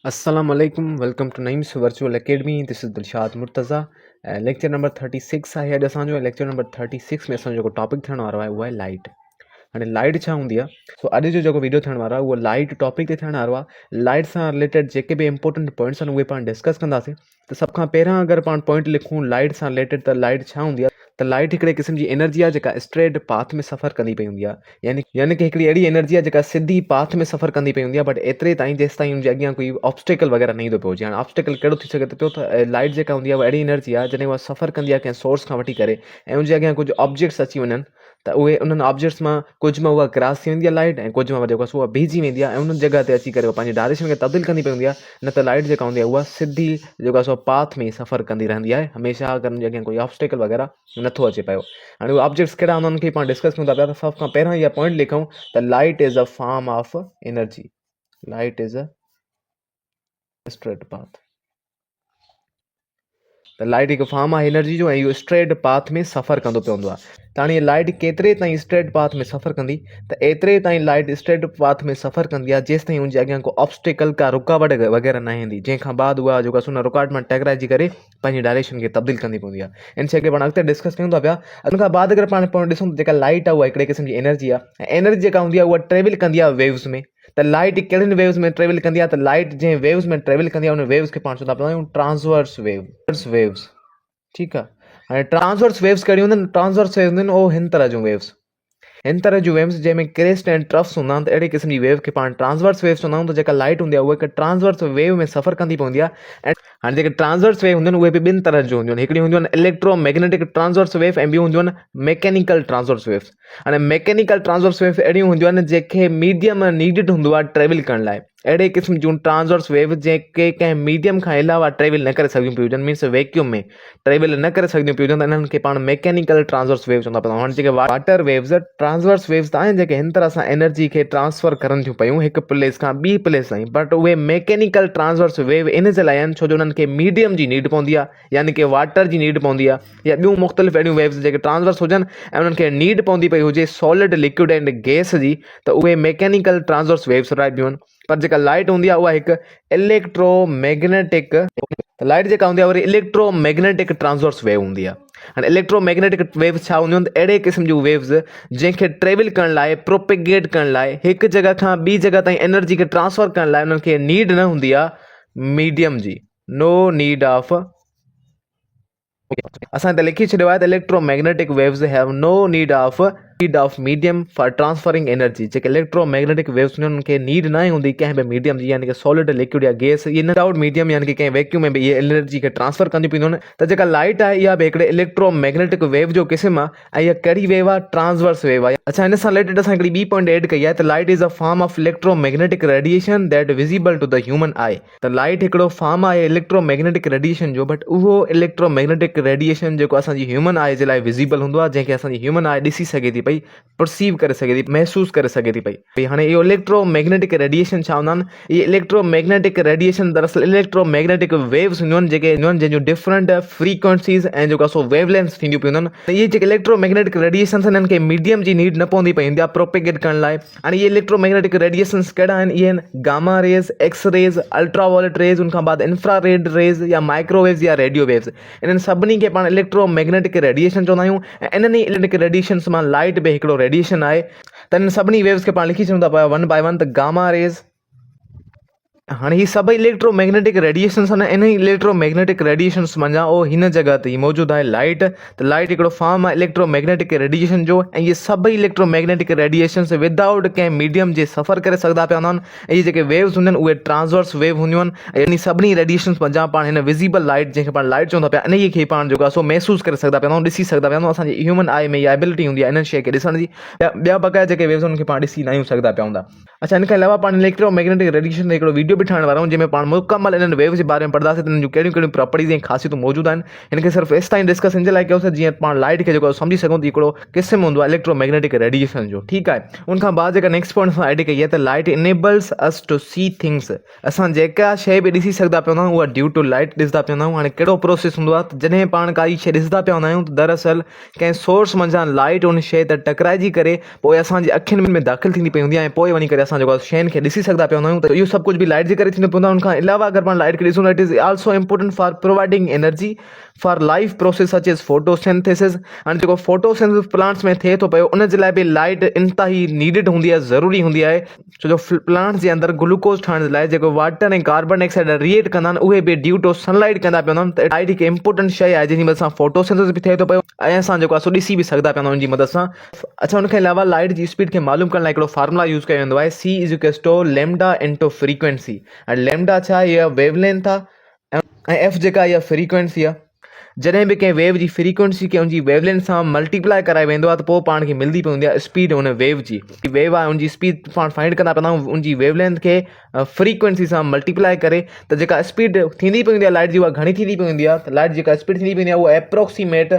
Assalamu alaikum. Welcome to Naeem's Virtual Academy. This is Dilshad Murtaza. Lecture number 36 आहे अॼु असांजो lecture number 36 में असांजो जेको टॉपिक थियण वारो आहे उहो आहे लाइट। हाणे लाइट छा हूंदी आहे? सो अॼु जो जेको वीडियो थियण वारो आहे उहो लाइट टॉपिक ते थियण वारो आहे। लाइट सां रिलेटेड जेके बि इंपॉर्टेंट पॉइंट्स आहिनि उहे पाण डिस्कस कंदासीं। त सभ खां पहिरियां अगरि पाण पॉइंट लिखूं लाइट सां रिलेटेड त लाइट छा हूंदी आहे? त लाइट हिकिड़े क़िस्म जी एनर्जी आहे जेका स्ट्रेट पाथ में सफ़र कंदी पई हूंदी आहे, यानी कि हिकिड़ी अहिड़ी एनर्जी आहे जेका सिधी पाथ में सफ़र कंदी पई हूंदी आहे, बट एतिरे ताईं जेसि ताईं हुनजे अॻियां कोई ऑब्स्टिकल वग़ैरह न ईंदो पियो हुजे। हाणे ऑब्स्टिकल कहिड़ो थी सघे थो पियो त लाइट जेका हूंदी आहे उहा अहिड़ी एनर्जी आहे जॾहिं उहा सफ़र कंदी आहे कंहिं सोर्स खां वठी करे ऐं हुनजे अॻियां कुझु ऑब्जेक्ट्स अची वञनि त उहे उन्हनि ऑब्जेक्ट्स मां कुझु मां उहा क्रॉस थी वेंदी आहे लाइट, ऐं कुझु मां जेको आहे उहा बीहजी वेंदी आहे ऐं उन जॻह ते अची करे उहा पंहिंजी डायरेक्शन खे तब्दील कंदी पई हूंदी आहे। न त लाइट जेका हूंदी आहे उहा सिधी जेको आहे पाथ में सफ़र कंदी रहंदी आहे हमेशह, अगरि हुनजे अॻियां कोई ऑब्स्टिकल वग़ैरह नथो अचे पियो। हाणे उहे ऑब्जेक्ट्स कहिड़ा हूंदा उन्हनि खे पाण डिस्कस कयूं था पिया। त सभ खां पहिरियां इहा पॉइंट लिखूं त light is a form of energy. Light is a straight path. त लाइट हिकु फॉर्म आहे एनर्जी जो ऐं इहो स्ट्रेट पाथ में सफ़र कंदो पियो हूंदो आहे। त हाणे लाइट केतिरे ताईं स्ट्रेट पाथ में सफ़र कंदी? त एतिरे ताईं लाइट स्ट्रेट पाथ में सफ़र कंदी आहे जेसि ताईं हुनजे अॻियां को ऑब्स्टिकल का रुकावट वग़ैरह न ईंदी, जंहिंखां बाद उहा जेको आहे उन रुकावट में टकराइजी करे पंहिंजी डायरेक्शन खे तब्दील कंदी पवंदी आहे। इन शइ खे पाण अॻिते डिस्कस कयूं था पिया। उन खां बाद अगरि पाण पॉइंट ॾिसूं त जेका लाइट आहे उहा हिकिड़े क़िस्म जी एनर्जी आहे ऐं एनर्जी जेका हूंदी आहे उहा ट्रेवल कंदी आहे वेव्स में। त लाइट कहिड़ियुनि वेव्स में ट्रेवल कंदी आहे? त लाइट जंहिं वेव्स में ट्रेवल कंदी आहे उन वेव्स खे पाण चवंदा पिया आहियूं ट्रांसवर्स वेव्स। ठीकु आहे। हाणे ट्रांसवर्स वेव्स कहिड़ियूं हूंदियूं आहिनि? ट्रांसवर्स वेव्स हूंदियूं आहिनि उहो हिन तरह जूं वेव्स जंहिंमें क्रेस्ट ऐं ट्रफ्स हूंदा आहिनि। त अहिड़े क़िस्म जी वेव खे पाण ट्रांसवर्स वेव्स चवंदा आहियूं। त जेका लाइट हूंदी आहे उहा हिकु ट्रांसवर्स वेव में सफ़र कंदी पवंदी आहे। ऐं हाणे जेके ट्रांसवर्स वेव हूंदियूं आहिनि उहे बि ॿिनि तरह जूं हूंदियूं आहिनि। हिकिड़ी हूंदियूं आहिनि इलेक्ट्रोमैग्नेटिक ट्रांसवर्स वेव ऐं ॿियूं हूंदियूं आहिनि मैकेनिकल ट्रांसवर्स वेव्स। हाणे मैकेनिकल ट्रांसवर्स वेव अहिड़ियूं हूंदियूं आहिनि जेके मीडियम नीडिड हूंदो आहे ट्रेवल करण लाइ। अहिड़े क़िस्म जूं ट्रांसवर्स वेव जेके कंहिं मीडियम खां अलावा ट्रेवल न करे सघंदियूं पियूं हुजनि, मीन्स वैक्यूम में ट्रेवल न करे सघंदियूं पियूं हुजनि, त इन्हनि खे पाण मैकेनिकल ट्रांसवर्स वेव चवंदा पिया। हाणे जेके वाटर वेव्स ट्रांसवर्स वेव्स त आहिनि जेके हिन तरह सां एनर्जी खे ट्रांसफर करनि थियूं पियूं हिकु प्लेस खां ॿी प्लेस ताईं, बट उहे मैकेनिकल ट्रांसवर्स वेव इन जे लाइ आहिनि छो जो उन्हनि खे मीडियम जी नीड पवंदी आहे, यानी कि वाटर जी नीड पवंदी आहे या ॿियूं मुख़्तलिफ़ अहिड़ियूं वेव्स जेके ट्रांसवर्स हुजनि ऐं उन्हनि खे नीड पवंदी पई हुजे सॉलिड लिक्विड एंड गैस जी, त उहे मैकेनिकल ट्रांसवर्स वेव्स रहिबियूं आहिनि। पर जेका लाइट हूंदी आहे उहा हिकु इलेक्ट्रोमैग्नेटिक लाइट जेका हूंदी आहे वरी इलेक्ट्रोमैग्नेटिक ट्रांसवर्स वेव हूंदी आहे। हाणे इलेक्ट्रोमैग्नेटिक वेव्स छा हूंदियूं आहिनि? त अहिड़े क़िस्म जूं वेव्स जंहिंखे ट्रेवल करण लाइ प्रोपेगेट करण लाइ हिकु जॻह खां ॿी जॻह ताईं एनर्जी खे ट्रांसफर करण लाइ उन्हनि खे नीड न हूंदी आहे मीडियम जी, नो नीड ऑफ। असां हिते लिखी छॾियो आहे त electromagnetic waves have no need of medium for transferring energy. जेके इलेक्ट्रोमैग्नेटिक वेव्स हुननि खे नीड न हूंदी कंहिं बि मीडियम जी, यानी कि सॉलिड लिक्विड या गैस, ये विदाउट मीडियम यानी कि कंहिं वैक्यूम में बि इहे एनर्जी खे ट्रांसफर कंदियूं पवंदियूं आहिनि। त जेका लाइट आहे इहा बि हिकिड़े इलेक्ट्रोमैग्नेटिक वेव जो क़िस्म आहे ऐं इहा कहिड़ी वेव आहे? ट्रांसवर्स वेव आहे। अच्छा, हिन सां रिलेटेड असां हिकिड़ी ॿी पॉइंट एड कई आहे त light is a form of electromagnetic radiation that visible to the human eye. त लाइट हिकिड़ो फॉर्म आहे इलेक्ट्रोमैग्नेटिक रेडिएशन जो, बट उहो इलेक्ट्रोमैग्नेटिक रेडिएशन जेको असांजी ह्यूमन आई जे लाइ विजिबल हूंदो आहे, जंहिंखे असांजी ह्यूमन आई ॾिसी सघे थी पई, परसीव करे सघे थी, महसूस करे सघे थी पई। हाणे इहो इलेक्ट्रोमैग्नेटिक रेडिएशन छा हूंदा आहिनि? इहे इलेक्ट्रोमैग्नेटिक रेडिएशन दरअसल इलेक्ट्रोमैग्नेटिक वेव्स हूंदियूं आहिनि जंहिंजूं डिफरेंट फ्रीक्वेंसीज़ ऐं जेको आहे वेवलेंथ्स थींदियूं पियूं हूंदियूं आहिनि। त इहे जेके इलेक्ट्रोमैग्नेटिक रेडिएशंस आहिनि इन्हनि खे मीडियम जी नीड न पवंदी पई हूंदी आहे प्रोपेगेट करण लाइ। हाणे इहे इलेक्ट्रोमैग्नेटिक रेडिएशंस कहिड़ा आहिनि? इहे आहिनि gamma rays, X rays, ultraviolet rays, उनखां बाद इंफ्रारेड रेज़ या माइक्रोवेव्स या रेडियो वेव्स। इन्हनि सभिनी खे पाण इलेक्ट्रोमैग्नेटिक रेडिएशन चवंदा आहियूं ऐं इन्हनि इलेक्ट्रिक रेडिएशंस मां लाइट बि हिकिड़ो रेडिएशन आहे। त इन सभिनी वेव्स खे पाण लिखी छॾूं था पिया वन बाय वन। त गामा रेज़, हाणे हीअ सभई इलेक्ट्रोमैग्नेटिक रेडिएशंस आहिनि। इन इलेक्ट्रोमैग्नेटिक रेडिएशंस मंझां ओ हिन जॻह ते मौजूदु आहे लाइट। त लाइट हिकिड़ो फॉर्म आहे इलेक्ट्रोमैग्नेटिक रेडिएशन जो ऐं इहे सभई इलेक्ट्रोमैग्नेटिक रेडिएशंस विदाउट कंहिं मीडियम जे सफ़र करे सघंदा पिया हूंदा आहिनि। ऐं इहे जेके वेव्स हूंदियूं आहिनि उहे ट्रांसवर्स वेव हूंदियूं आहिनि ऐं इन सभिनी रेडिएशंस मंझां पाण हिन विज़िबल लाइट जंहिंखे पाण लाइट चवंदा पिया, इन खे पाण जेको आहे सो महसूस करे सघंदा पिया आहियूं, ॾिसी सघंदा पिया आहियूं। असांजी ह्यूमन आई में इहा एबिलिटी हूंदी आहे इन्हनि शइ खे ॾिसण जी। ॿिया बक़ाया जेके वेव्स उन्हनि खे पाण ॾिसी न आहियूं सघंदा पिया हूंदा। अच्छा, इन खां अलावा पाण इलेक्ट्रोमैग्नेटिक रेडिएशन हिकिड़ो वीडियो बि ठाहिण वारा आहियूं जंहिंमें पाण मुकमल इन्हनि वेव्स जे बारे में पढ़ंदासीं त इन्हनि जूं कहिड़ियूं कहिड़ियूं प्रॉपर्टीज़ ऐं ख़ासियतूं मौजूदु आहिनि। हिन खे सिर्फ़ु एसि ताईं डिस्कस इन जे लाइ कयोसीं जीअं पाण लाइट खे जेको सम्झी सघूं त हिकिड़ो क़िस्म हूंदो आहे इलेक्ट्रोमैग्नेटिक रेडिएशन जो। ठीकु आहे। उनखां बाद जेका नेक्स्ट पॉइंट असां एड कई आहे त light enables us to see things. असां जेका शइ बि ॾिसी सघंदा पिया हूंदा आहियूं उहा ड्यू टू लाइट ॾिसंदा पिया हूंदा आहियूं। हाणे कहिड़ो प्रोसेस हूंदो आहे त जॾहिं पाण काई शइ ॾिसंदा पिया हूंदा आहियूं त दरअसल कंहिं सोर्स मंझां लाइट उन शइ ते टकराइजी करे पोइ असांजी अखियुनि में दाख़िल थींदी पई हूंदी आहे ऐं पोइ वञी करे असां जेको शयुनि खे ॾिसी सघंदा पिया हूंदा आहियूं। त इहो सभु कुझु बि लाइट लाइट जे करे थींदो पवंदो आहे। उनखां अलावा अगरि पाण लाइट खे ॾिसूं, it is also important for providing energy for life process such as photosynthesis. हाणे जेको फोटोसिंथेसिस प्लांट्स में थिए थो पियो, उन जे लाइ बि लाइट इंतिहाई नीडिड हूंदी आहे, ज़रूरी हूंदी आहे। छो जो प्लांट्स जे अंदरि ग्लूकोज ठाहिण जे लाइ जेको वाटर ऐं कार्बन डाइऑक्साइड रिएक्ट कंदा आहिनि, उहे बि ड्यू टू सनलाइट कंदा पिया हूंदा आहिनि। त लाइट हिकु इंपोर्टेंट शइ आहे जंहिंजी मदद सां फोटोसिंथेसिस बि थिए थो पियो ऐं असां जेको आहे सो ॾिसी बि सघंदा पिया आहियूं उनजी मदद सां। अच्छा, उनखे अलावा लाइट जी स्पीड खे मालूम करण लाइ हिकिड़ो फार्मूला यूज़ कयो वेंदो आहे, C is equals to lambda into frequency. ऐं लैम्डा छा आहे, इहा वेवलेंथ आहे ऐं F जेका इहा फ्रीक्वेंसी आहे। जॾहिं बि कंहिं वेव जी फ्रीक्वेंसी खे उनजी वेवलेंथ सां मल्टीप्लाई कराए वेंदो आहे त पोइ पाण खे मिलंदी पवंदी आहे स्पीड उन वेव जी। वेव आहे उनजी स्पीड पाण फाइंड कंदा पवंदा आहियूं उनजी वेवलेंथ खे फ्रीक्वेंसी सां मल्टीप्लाई करे। त जेका स्पीड थींदी पवंदी आहे लाइट जी, उहा घणी थींदी पवंदी आहे। त लाइट जेका स्पीड थींदी पवंदी आहे उहा एप्रोक्सीमेट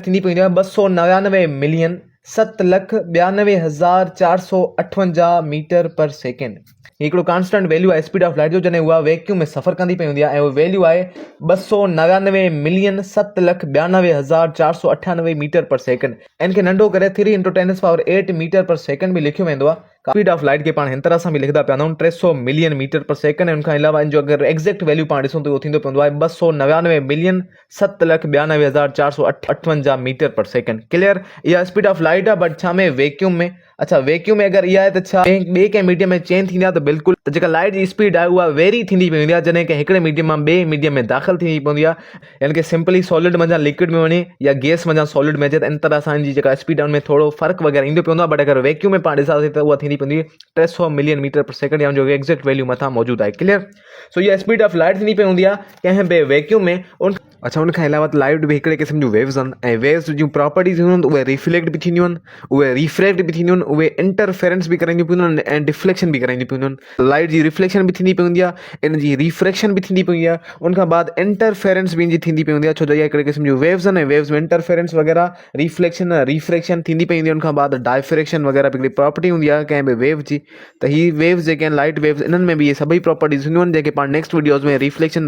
थींदी पवंदी आहे 299 मिलियन 7,92,458 मीटर पर सेकेंड। हिकिड़ो कांस्टेंट वैल्यू आहे स्पीड ऑफ लाइट जो, जॾहिं उहा वैक्यूम में सफ़र कंदी पई हूंदी आहे ऐं उहो वैल्यू आहे 299 मिलियन 7,92,498 मीटर पर सेकेंड। इन खे नंढो करे 3 × 10⁸ मीटर पर सेकेंड बि लिखियो वेंदो आहे। स्पीड ऑफ लाइट खे पाण हिन तरह सां बि लिखंदा पिया आहियूं 300 मिलियन मीटर पर सेकेंड। ऐं उनखां अलावा इन जो अगरि एक्ज़ैक्ट वैल्यू पाण ॾिसूं त उहो थींदो पवंदो आहे 299 मिलियन 7,92,458 मीटर पर सेकेंड। क्लियर, इहा स्पीड ऑफ लाइट आहे, बट छा में वैक्यूम में। अच्छा, वैक्यूम में अगरि इहा आहे त छा ॿिए कंहिं मीडियम में चेंज थींदी आहे? त बिल्कुलु। त जेका लाइट जी स्पीड आहे उहा वेरी थींदी पई हूंदी आहे जॾहिं कंहिं हिकिड़े मीडियम मां ॿिए मीडियम में दाख़िल थींदी पवंदी आहे, यानी कि सिंपली सॉलिड मंझां लिक्विड में वञे या गैस मंझां सॉलिड में अचे। त इन तरह सां जी जेका स्पीड आहे उनमें थोरो फ़र्क़ु वग़ैरह ईंदो पवंदो आहे। बट अगरि वैक्यूम में पाण ॾिसांसीं त उहा थींदी पवंदी 300 मिलियन मीटर पर सेकेंड, या जो एक्ज़ैक्ट वैल्यू मथां मौजूदु आहे। क्लियर, सो इहा स्पीड ऑफ लाइट थींदी पई हूंदी आहे कंहिं बि वैक्यूम में। अच्छा, उनखां अलावा त लाइट बि हिकिड़े क़िस्म जूं वेव्स आहिनि ऐं वेव्स जूं प्रॉपर्टीज़ हूंदियूं आहिनि, उहे रिफ्लेक्ट बि थींदियूं आहिनि, उहे रिफ्रैक्ट बि थींदियूं आहिनि, उहे इंटरफेरेंस बि कराईंदियूं पवंदियूं आहिनि ऐं डिफ्लेक्शन बि कराईंदियूं पवंदियूं आहिनि। लाइट जी रिफ्लेक्शन बि थींदी पवंदी आहे, इन जी रिफ्रैक्शन बि थींदी पवंदी आहे। उनखां बाद इंटरफेरेंस बि इन जी थींदी पवंदी आहे, छो जो इहा हिकिड़े क़िस्म जूं वेव्स आहिनि ऐं वेव्स में इंटरफेरेंस वग़ैरह रिफ्रैक्शन थींदी पवंदी आहे। उनखां बाद डायफ्रैक्शन वग़ैरह बि हिकिड़ी प्रॉपर्टी हूंदी आहे कंहिं बि वेव जी। त हीअ वेव्स जेके आहिनि लाइट वेव्स, इन्हनि में बि इहे सभई प्रॉपर्टीज़ हूंदियूं आहिनि जेके पाण नेक्स्ट वीडियोज़ में रिफ्रैक्शन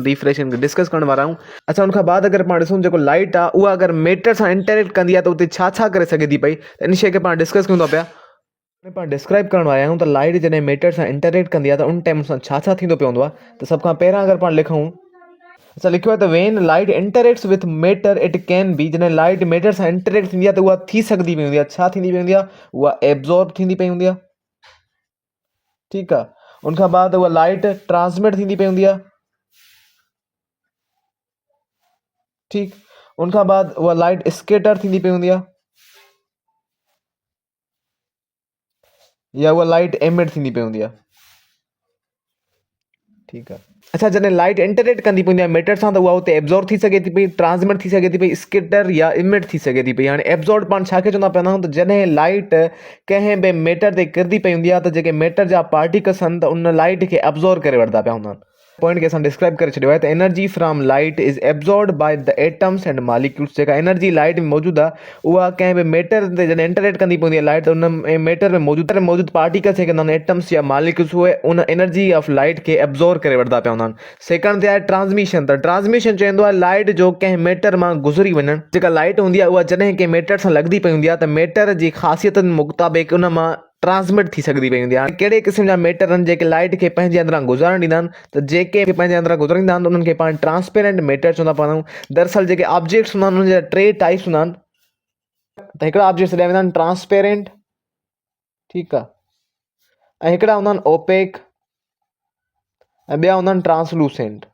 डिस्कस करण वारा आहियूं। अच्छा, उनखां बाद अगरि पाण ॾिसूं जेको लाइट आहे उहा अगरि मैटर सां इंटरेक्ट कंदी आहे त उते छा छा करे सघे थी पई, त इन शइ खे पाण डिस्कस कयूं था पिया। पाण डिस्क्राइब करण वारा आहियूं त लाइट जॾहिं मैटर सां इंटरेक्ट कंदी आहे त उन टाइम सां छा छा थींदो पवंदो आहे। त सभ खां पहिरियां अगरि पाण लिखूं, अच्छा लिखियो आहे त when light interacts with matter it can be, जॾहिं लाइट मैटर सां इंटरेक्ट थींदी आहे त उहा थी सघंदी पई हूंदी आहे। छा थींदी पई हूंदी आहे? उहा एब्जॉर्ब थींदी पई हूंदी आहे। ठीकु आहे, उनखां बाद उहा लाइट ट्रांसमिट थींदी पई हूंदी आहे। ठीकु, उनखां बाद उहा लाइट स्केटर थींदी पई हूंदी आहे या उहा लाइट एमिट थींदी पई हूंदी आहे। ठीकु आहे। अच्छा, जॾहिं लाइट इंटरेक्ट कंदी पवंदी आहे मैटर सां त उहा उते एब्जॉर्ब थी सघे थी पई, ट्रांसमिट थी सघे थी पई, स्केटर या इमिट थी सघे थी पई। हाणे एब्जॉर्ब पाण छा खे चवंदा पवंदा आहियूं? त जॾहिं लाइट कंहिं बि मैटर ते किरंदी पई हूंदी आहे त जेके मैटर जा पार्टिकल्स आहिनि त उन लाइट खे एब्जॉर्ब करे वठंदा पिया हूंदा आहिनि। पॉइंट खे असां डिस्क्राइब करे छॾियो आहे त energy from light is absorb by the atoms and molecules. जेका एनर्जी लाइट में मौजूदु आहे उहा कंहिं बि मैटर ते जॾहिं इंटरेक्ट कंदी पवंदी आहे लाइट, त उन मैटर में मौजूदु पार्टिकल्स जेके हूंदा आहिनि एटम्स या मॉलिक्यूल्स, उहे उन एनर्जी ऑफ लाइट खे एब्जॉर्ब करे वठंदा पिया हूंदा आहिनि। सेकंड ते आहे ट्रांसमिशन। त ट्रांसमिशन चवंदो आहे लाइट जो कंहिं मैटर मां गुज़री वञणु। जेका लाइट हूंदी आहे उहा जॾहिं कंहिं मैटर सां लॻंदी पई हूंदी आहे त मैटर जी ख़ासियतुनि मुताबिक़ उन मां ट्रांसमिट थी सघंदी पई हूंदी आहे। कहिड़े क़िस्म जा मैटर आहिनि जेके लाइट खे पंहिंजे अंदरां गुज़ारण ॾींदा आहिनि? त जेके पंहिंजे अंदरां गुज़रींदा आहिनि उन्हनि खे पाण ट्रांसपेरेंट मैटर चवंदा पवंदा आहियूं। दरअसल जेके ऑब्जेक्ट्स हूंदा आहिनि उन्हनि जा 3 टाइप्स हूंदा आहिनि। त हिकिड़ा ऑब्जेक्ट्स ॾिया वेंदा आहिनि ट्रांसपेरेंट, ठीकु आहे, ऐं हिकिड़ा हूंदा आहिनि ओपेक ऐं ॿिया हूंदा आहिनि ट्रांसलूसेंट।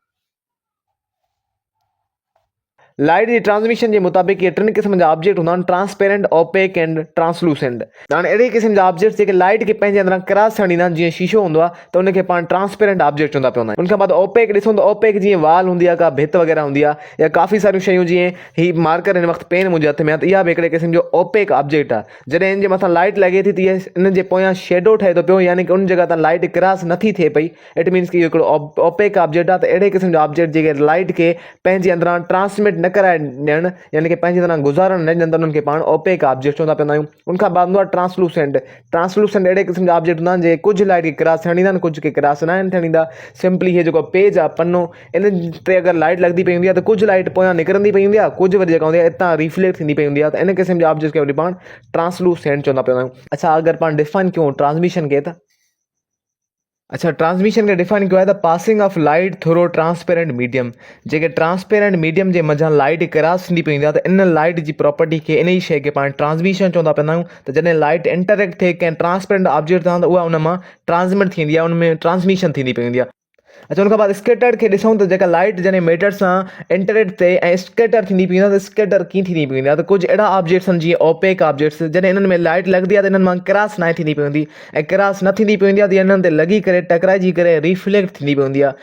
लाइट जी ट्रांसमिशन के मुताबिक ये 3 किस्म जा ऑब्जेक्ट हूंदा आहिनि, ट्रांसपेरेंट, ओपेक एंड ट्रांसलूसेंट। हाणे अहिड़े क़िस्म जा ऑब्जेक्ट्स जेके लाइट खे पंहिंजे अंदरां क्रॉस थियण ॾींदा आहिनि, जीअं शीशो हूंदो आहे त उनखे पाण ट्रांसपेरेंट ऑब्जेक्ट चवंदा पिया हूंदा आहिनि। उनखां बाद ओपेक ॾिसूं त ओपेक जीअं वाल हूंदी आहे, का भित वग़ैरह हूंदी आहे, या काफ़ी सारियूं शयूं जीअं ही मार्कर हिन वक़्तु पेन मुंहिंजे हथ में आहे, त इहा बि हिकिड़े क़िस्म जो ओपेक ऑब्जेक्ट आहे। जॾहिं इन जे मथां लाइट लॻे थी त इहे इन जे पोयां शेडो ठहे थो पियो, यानी कि उन जॻह तां लाइट क्रॉस नथी थिए पई। इट मीन्स कि इहो हिकिड़ो ओपेक ऑब्जेक्ट आहे। त अहिड़े क़िस्म जा ऑब्जेक्ट जेके लाइट खे पंहिंजे अंदरां ट्रांसमिट न कराए ॾियणु, यानी कि पंहिंजे अंदरां गुज़ारण न ॾियनि, त उन्हनि खे पाण ओपेक ऑब्जेक्ट चवंदा पवंदा आहियूं। उनखां बाद हूंदो आहे ट्रांसलूसेंट। ट्रांसलूसेंट अहिड़े क़िस्म जा ऑब्जेक्ट हूंदा आहिनि जे कुझु लाइट खे क्रॉस थियण ॾींदा आहिनि, कुझु खे क्रॉस न आहिनि थियण ॾींदा। सिंपली इहे जेको पेज आहे, पनो, इन ते अगरि लाइट लॻंदी पई हूंदी आहे त कुझु लाइट पोयां निकिरंदी पई हूंदी आहे, कुझु वरी जेका हूंदी आहे हितां रिफ्लेक्ट थींदी पई हूंदी आहे। त इन क़िस्म जा ऑब्जेक्ट खे वरी पाण ट्रांसलूसेंट चवंदा पवंदा आहियूं। अच्छा, अगरि पाण डिफाइन कयूं ट्रांसमिशन खे, त अच्छा, ट्रांसमिशन खे डिफाइन कयो आहे the passing of light through transparent medium. जेके ट्रांसपेरेंट मीडियम जे मंझां लाइट क्रॉस थींदी पई हूंदी आहे त इन लाइट जी प्रॉपर्टी खे इन ई शइ खे पाण ट्रांसमिशन चवंदा पवंदा आहियूं। त जॾहिं लाइट इंटरेक्ट थिए कंहिं ट्रांसपेरेंट ऑब्जेक्ट सां त उहा उन मां ट्रांसमिट थींदी आहे, उन में ट्रांसमिशन थींदी पई हूंदी आहे। अच्छा, उन खां बाद स्केटर्ड खे ॾिसूं त जेका लाइट जॾहिं मैटर सां इंटरेक्ट थिए ऐं स्केटर थींदी पई हूंदी आहे त स्केटर कीअं थींदी पई हूंदी आहे। त कुझु अहिड़ा ऑब्जेक्ट्स आहिनि जीअं ओपेक ऑब्जेक्ट्स, जॾहिं इन्हनि में लाइट लॻंदी आहे त इन्हनि मां क्रॉस न थींदी पई हूंदी, ऐं क्रॉस न थींदी पई हूंदी आहे त इन्हनि ते लॻी करे टकराइजी करे रिफ्लेक्ट थींदी पई हूंदी आहे।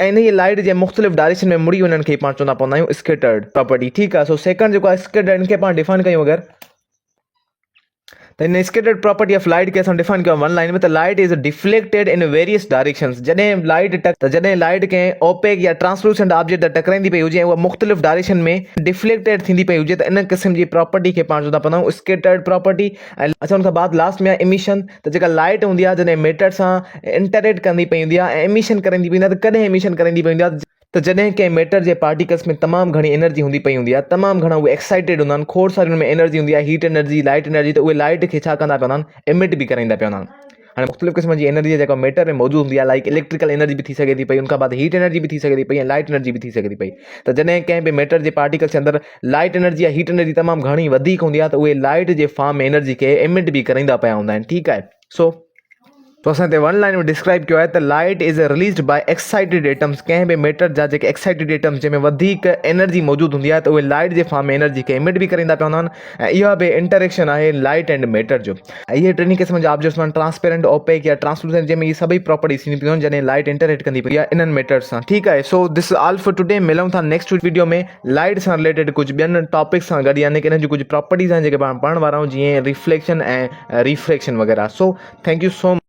ऐं इन जी लाइट जे मुख़्तलिफ़ डायरेक्शन में मुड़ी वञण खे पाण चवंदा पवंदा आहियूं स्केटर्ड प्रॉपर्टी। ठीकु आहे। सो सेकंड जेको आहे स्केटर्ड, इनखे पाण डिफाइन कयूं अगरि त इन स्केटर्ड प्रॉपर्टी ऑफ लाइट खे असां डिफाइन कयो वन लाइन में, त light is deflected in various directions. जॾहिं लाइट कंहिं ओपेक या ट्रांसलूसेंट ऑब्जेक्ट टकराईंदी पई हुजे ऐं उहा मुख़्तलिफ़ डायरेक्शन में डिफ्लेक्टेड थींदी पई हुजे त इन क़िस्म जी प्रॉपर्टी खे पाण चवंदा पवंदा आहियूं स्केटर्ड प्रॉपर्टी। ऐं अच्छा, उन खां बाद लास्ट में आहे एमिशन। त जेका लाइट हूंदी आहे जॾहिं मैटर सां इंटरेक्ट कंदी पई हूंदी आहे ऐं एमिशन कराईंदी पई हूंदी आहे, त कॾहिं एमिशन कराईंदी पई हूंदी आहे त जॾहिं कंहिं मैटर जे पार्टिकल्स में तमामु घणी एनर्जी हूंदी पई हूंदी आहे, तमामु घणा उहे एक्साइटेड हूंदा आहिनि, खोड़ सारी हुन में एनर्जी हूंदी आहे, हीट एनर्जी, लाइट एनर्जी, त उहे लाइट खे छा कंदा पवंदा आहिनि, एमिट बि कराईंदा पिया हूंदा आहिनि। हाणे मुख़्तलिफ़ क़िस्म जी एनर्जी जेका मैटर में मौजूदु हूंदी आहे, लाइक इलेक्ट्रिकल एनर्जी बि थी सघे थी पई, उनखां बाद हीट एनर्जी बि थी सघे थी पई ऐं लाइट एनर्जी बि थी सघे थी पई। त जॾहिं कंहिं बि मैटर जे पार्टिकल्स जे अंदरि लाइट एनर्जी या हीट एनर्जी तमामु घणी वधीक हूंदी आहे त उहे लाइट जे फॉर्म में एनर्जी खे एमिट बि कराईंदा पिया हूंदा आहिनि। ठीकु आहे। सो तो असां हिते वन लाइन में डिस्क्राइब कयो आहे त light is released by excited atoms. कंहिं बि मैटर जा जेके एक्साइटेड एटम्स जंहिंमें वधीक एनर्जी मौजूदु हूंदी आहे त उहे लाइट जे फॉर्म में एनर्जी खे एमिट बि कराईंदा पिया हूंदा आहिनि। ऐं इहा बि इंटरेक्शन आहे लाइट एंड मैटर जो। ऐं इहे टिनी क़िस्म जा ऑब्जेक्ट्स आहिनि, ट्रांसपेरेंट, ओपेक या ट्रांसलूसेंट, जंहिंमें इहे सभई प्रॉपर्टीज़ थींदी पियूं आहिनि जॾहिं लाइट इंटरेक्ट कंदी पई आहे इन्हनि मैटर्स सां। ठीकु आहे। So this all for today. मिलूं था नेक्स्ट वीडियो में लाइट सां रिलेटेड कुझु ॿियनि टॉपिक्स सां गॾु, यानी कि इन्हनि जी कुझु प्रॉपर्टीज़ आहिनि जेके पाण पढ़ण वारा आहियूं, जीअं रिफ्लेक्शन ऐं रिफ्रैक्शन वग़ैरह। So thank you so much.